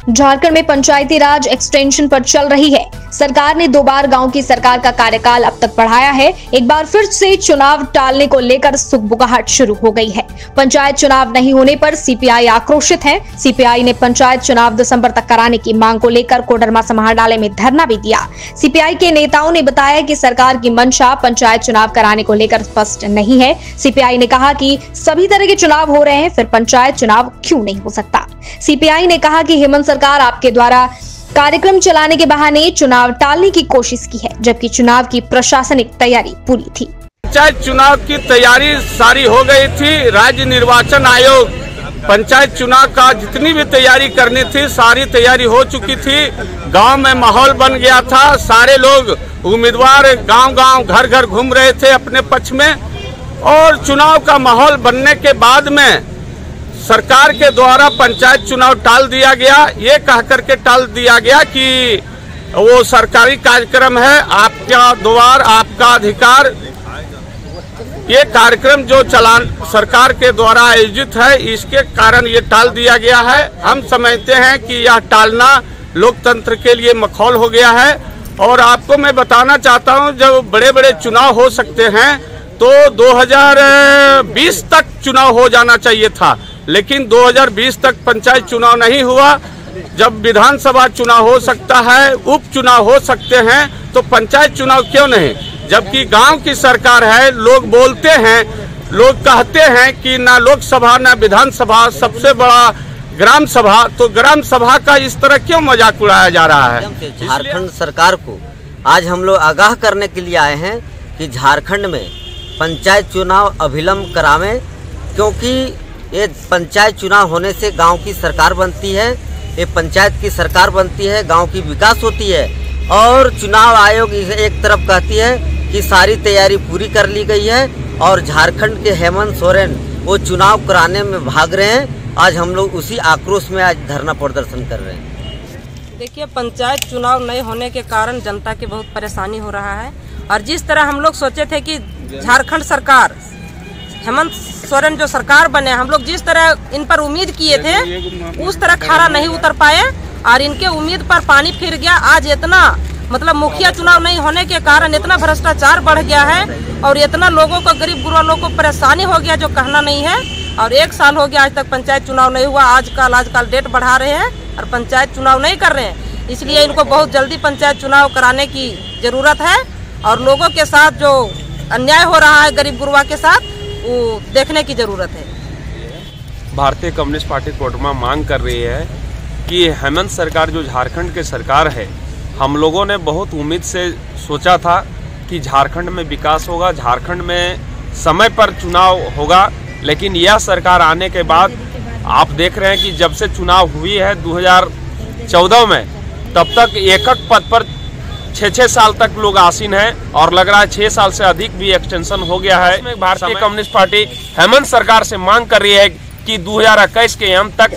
झारखंड में पंचायती राज एक्सटेंशन पर चल रही है। सरकार ने 2 बार गांव की सरकार का कार्यकाल अब तक बढ़ाया है। एक बार फिर से चुनाव टालने को लेकर सुगबुगाहट शुरू हो गई है। पंचायत चुनाव नहीं होने पर सीपीआई आक्रोशित है। सीपीआई ने पंचायत चुनाव दिसंबर तक कराने की मांग को लेकर कोडरमा समाहरणालय में धरना भी दिया। सीपीआई के नेताओं ने बताया कि सरकार की मंशा पंचायत चुनाव कराने को लेकर स्पष्ट नहीं है। सीपीआई ने कहा कि सभी तरह के चुनाव हो रहे हैं, फिर पंचायत चुनाव क्यों नहीं हो सकता। सीपीआई ने कहा कि हेमंत सरकार आपके द्वारा कार्यक्रम चलाने के बहाने चुनाव टालने की कोशिश की है, जबकि चुनाव की प्रशासनिक तैयारी पूरी थी। पंचायत चुनाव की तैयारी सारी हो गई थी। राज्य निर्वाचन आयोग पंचायत चुनाव का जितनी भी तैयारी करनी थी सारी तैयारी हो चुकी थी। गांव में माहौल बन गया था। सारे लोग उम्मीदवार गांव-गांव घर-घर घूम रहे थे अपने पक्ष में, और चुनाव का माहौल बनने के बाद में सरकार के द्वारा पंचायत चुनाव टाल दिया गया। ये कह करके टाल दिया गया कि वो सरकारी कार्यक्रम है, आपका द्वार आपका अधिकार। ये कार्यक्रम जो सरकार के द्वारा आयोजित है, इसके कारण ये टाल दिया गया है। हम समझते हैं कि यह टालना लोकतंत्र के लिए मखौल हो गया है। और आपको मैं बताना चाहता हूं, जब बड़े बड़े चुनाव हो सकते हैं तो 2020 तक चुनाव हो जाना चाहिए था, लेकिन 2020 तक पंचायत चुनाव नहीं हुआ। जब विधानसभा चुनाव हो सकता है, उपचुनाव हो सकते हैं, तो पंचायत चुनाव क्यों नहीं? जबकि गांव की सरकार है। लोग बोलते हैं, लोग कहते हैं कि ना लोकसभा ना विधानसभा, सबसे बड़ा ग्राम सभा, तो ग्राम सभा का इस तरह क्यों मजाक उड़ाया जा रहा है? झारखंड सरकार को आज हम लोग आगाह करने के लिए आए हैं कि झारखंड में पंचायत चुनाव अविलंब करावें, क्योंकि ये पंचायत चुनाव होने से गांव की सरकार बनती है, ये पंचायत की सरकार बनती है, गांव की विकास होती है। और चुनाव आयोग इसे एक तरफ कहती है कि सारी तैयारी पूरी कर ली गई है और झारखंड के हेमंत सोरेन वो चुनाव कराने में भाग रहे हैं। आज हम लोग उसी आक्रोश में आज धरना प्रदर्शन कर रहे हैं। देखिए, पंचायत चुनाव नहीं होने के कारण जनता की बहुत परेशानी हो रहा है। और जिस तरह हम लोग सोचे थे कि झारखंड सरकार, हेमंत सोरेन जो सरकार बने, हम लोग जिस तरह इन पर उम्मीद किए थे उस तरह खरा नहीं उतर पाए और इनके उम्मीद पर पानी फिर गया। आज इतना मतलब मुखिया चुनाव नहीं होने के कारण इतना भ्रष्टाचार बढ़ गया है और इतना लोगों को, गरीब गुरबा लोगों को परेशानी हो गया जो कहना नहीं है। और 1 साल हो गया आज तक पंचायत चुनाव नहीं हुआ। आजकल डेट बढ़ा रहे हैं और पंचायत चुनाव नहीं कर रहे हैं। इसलिए इनको बहुत जल्दी पंचायत चुनाव कराने की जरूरत है और लोगों के साथ जो अन्याय हो रहा है गरीब गुरबा के साथ, वो देखने की जरूरत है। भारतीय कम्युनिस्ट पार्टी कोडरमा मांग कर रही है कि हेमंत सरकार जो झारखंड के सरकार है, हम लोगों ने बहुत उम्मीद से सोचा था कि झारखंड में विकास होगा, झारखंड में समय पर चुनाव होगा। लेकिन यह सरकार आने के बाद आप देख रहे हैं कि जब से चुनाव हुई है 2014 में, तब तक एक पद पर 6-6 साल तक लोग आसीन हैं और लग रहा है 6 साल से अधिक भी एक्सटेंशन हो गया है। भारतीय कम्युनिस्ट पार्टी हेमंत सरकार से मांग कर रही है कि 2021 के अंत तक